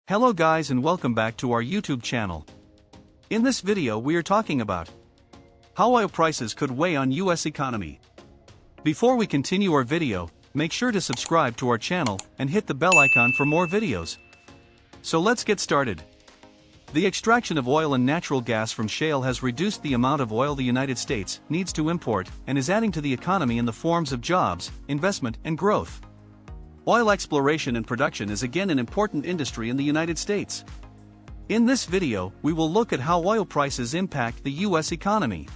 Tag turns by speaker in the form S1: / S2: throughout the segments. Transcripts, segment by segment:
S1: Hello guys and welcome back to our YouTube channel. In this video we are talking about how oil prices could weigh on US economy. Before we continue our video, make sure to subscribe to our channel and hit the bell icon for more videos. So let's get started. The extraction of oil and natural gas from shale has reduced the amount of oil the United States needs to import and is adding to the economy in the forms of jobs, investment, and growth. Oil exploration and production is again an important industry in the United States. In this video, we will look at how oil prices impact the US economy.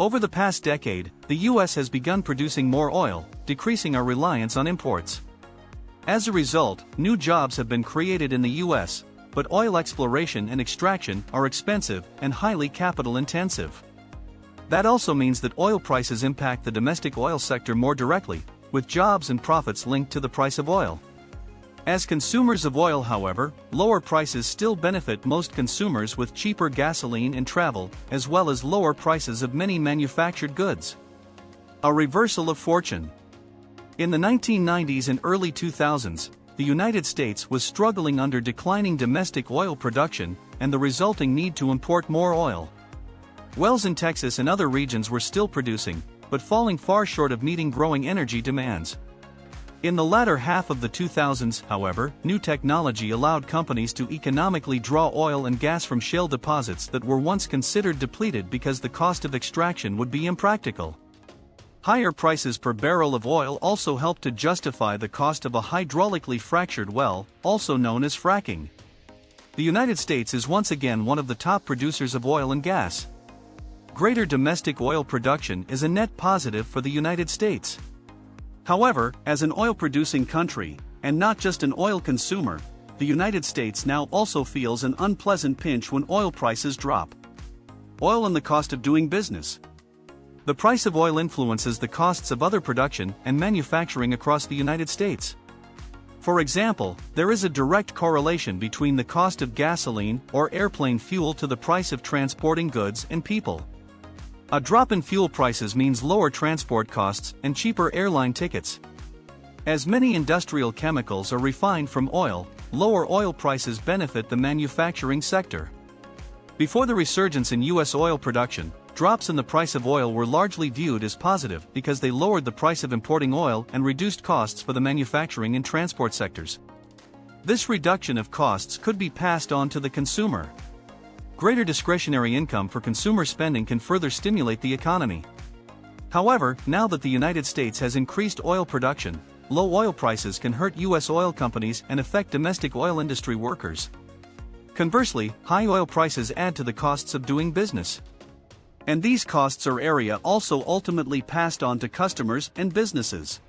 S1: Over the past decade, the US has begun producing more oil, decreasing our reliance on imports. As a result, new jobs have been created in the US, but oil exploration and extraction are expensive and highly capital-intensive. That also means that oil prices impact the domestic oil sector more directly, with jobs and profits linked to the price of oil. As consumers of oil, however, lower prices still benefit most consumers with cheaper gasoline and travel, as well as lower prices of many manufactured goods. A reversal of fortune. In the 1990s and early 2000s, the United States was struggling under declining domestic oil production and the resulting need to import more oil. Wells in Texas and other regions were still producing, but falling far short of meeting growing energy demands. In the latter half of the 2000s, however, new technology allowed companies to economically draw oil and gas from shale deposits that were once considered depleted because the cost of extraction would be impractical. Higher prices per barrel of oil also helped to justify the cost of a hydraulically fractured well, also known as fracking. The United States is once again one of the top producers of oil and gas. Greater domestic oil production is a net positive for the United States. However, as an oil-producing country, and not just an oil consumer, the United States now also feels an unpleasant pinch when oil prices drop. Oil and the cost of doing business. The price of oil influences the costs of other production and manufacturing across the United States. For example, there is a direct correlation between the cost of gasoline or airplane fuel to the price of transporting goods and people. A drop in fuel prices means lower transport costs and cheaper airline tickets. As many industrial chemicals are refined from oil, lower oil prices benefit the manufacturing sector. Before the resurgence in US oil production, drops in the price of oil were largely viewed as positive because they lowered the price of importing oil and reduced costs for the manufacturing and transport sectors. This reduction of costs could be passed on to the consumer. Greater discretionary income for consumer spending can further stimulate the economy. However, now that the United States has increased oil production, low oil prices can hurt US oil companies and affect domestic oil industry workers. Conversely, high oil prices add to the costs of doing business. And these costs are also ultimately passed on to customers and businesses.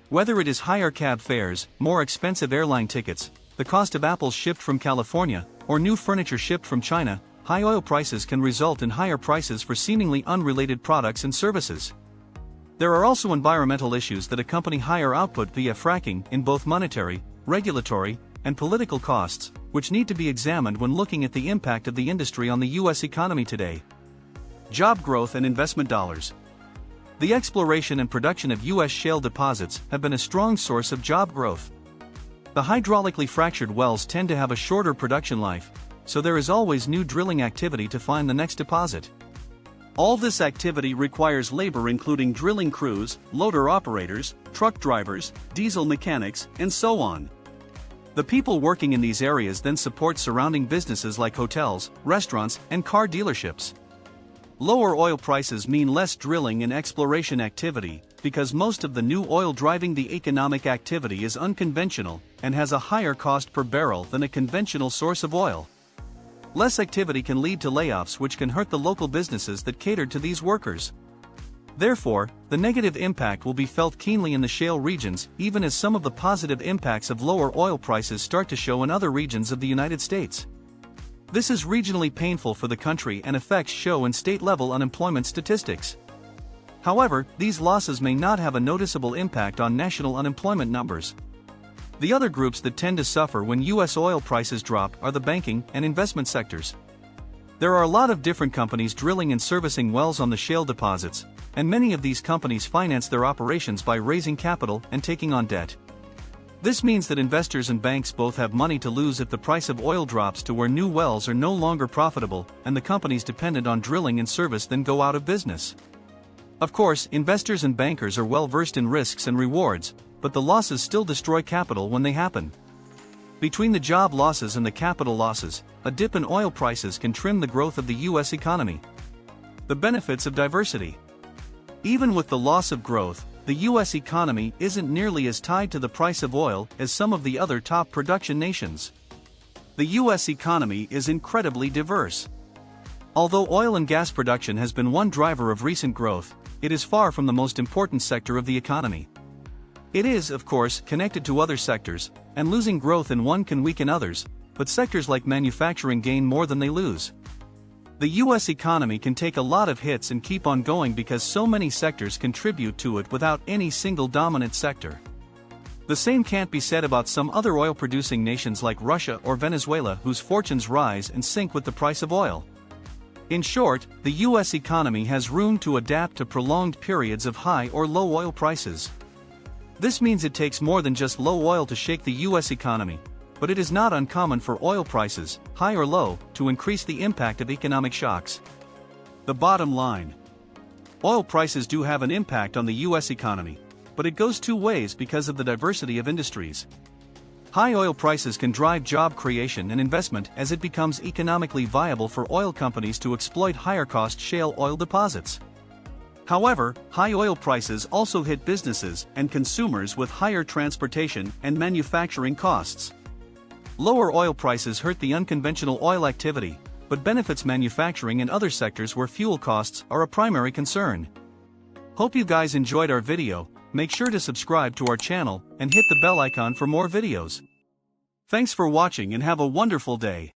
S1: Whether it is higher cab fares, more expensive airline tickets, the cost of apples shipped from California, or new furniture shipped from China, high oil prices can result in higher prices for seemingly unrelated products and services. There are also environmental issues that accompany higher output via fracking in both monetary, regulatory, and political costs, which need to be examined when looking at the impact of the industry on the US economy today. Job growth and investment dollars. The exploration and production of US shale deposits have been a strong source of job growth. The hydraulically fractured wells tend to have a shorter production life, so there is always new drilling activity to find the next deposit. All this activity requires labor including drilling crews, loader operators, truck drivers, diesel mechanics, and so on. The people working in these areas then support surrounding businesses like hotels, restaurants, and car dealerships. Lower oil prices mean less drilling and exploration activity, because most of the new oil driving the economic activity is unconventional and has a higher cost per barrel than a conventional source of oil. Less activity can lead to layoffs, which can hurt the local businesses that cater to these workers. Therefore, the negative impact will be felt keenly in the shale regions, even as some of the positive impacts of lower oil prices start to show in other regions of the United States. This is regionally painful for the country and effects show in state-level unemployment statistics. However, these losses may not have a noticeable impact on national unemployment numbers. The other groups that tend to suffer when US oil prices drop are the banking and investment sectors. There are a lot of different companies drilling and servicing wells on the shale deposits, and many of these companies finance their operations by raising capital and taking on debt. This means that investors and banks both have money to lose if the price of oil drops to where new wells are no longer profitable and the companies dependent on drilling and service then go out of business. Of course, investors and bankers are well versed in risks and rewards, but the losses still destroy capital when they happen. Between the job losses and the capital losses, a dip in oil prices can trim the growth of the US economy. The benefits of diversity. Even with the loss of growth, the US economy isn't nearly as tied to the price of oil as some of the other top production nations. The US economy is incredibly diverse. Although oil and gas production has been one driver of recent growth, it is far from the most important sector of the economy. It is, of course, connected to other sectors, and losing growth in one can weaken others, but sectors like manufacturing gain more than they lose. The US economy can take a lot of hits and keep on going because so many sectors contribute to it without any single dominant sector. The same can't be said about some other oil-producing nations like Russia or Venezuela, whose fortunes rise and sink with the price of oil. In short, the US economy has room to adapt to prolonged periods of high or low oil prices. This means it takes more than just low oil to shake the US economy, but it is not uncommon for oil prices, high or low, to increase the impact of economic shocks. The bottom line. Oil prices do have an impact on the US economy, but it goes two ways because of the diversity of industries. High oil prices can drive job creation and investment as it becomes economically viable for oil companies to exploit higher-cost shale oil deposits. However, high oil prices also hit businesses and consumers with higher transportation and manufacturing costs. Lower oil prices hurt the unconventional oil activity, but benefits manufacturing and other sectors where fuel costs are a primary concern. Hope you guys enjoyed our video. Make sure to subscribe to our channel and hit the bell icon for more videos. Thanks for watching and have a wonderful day.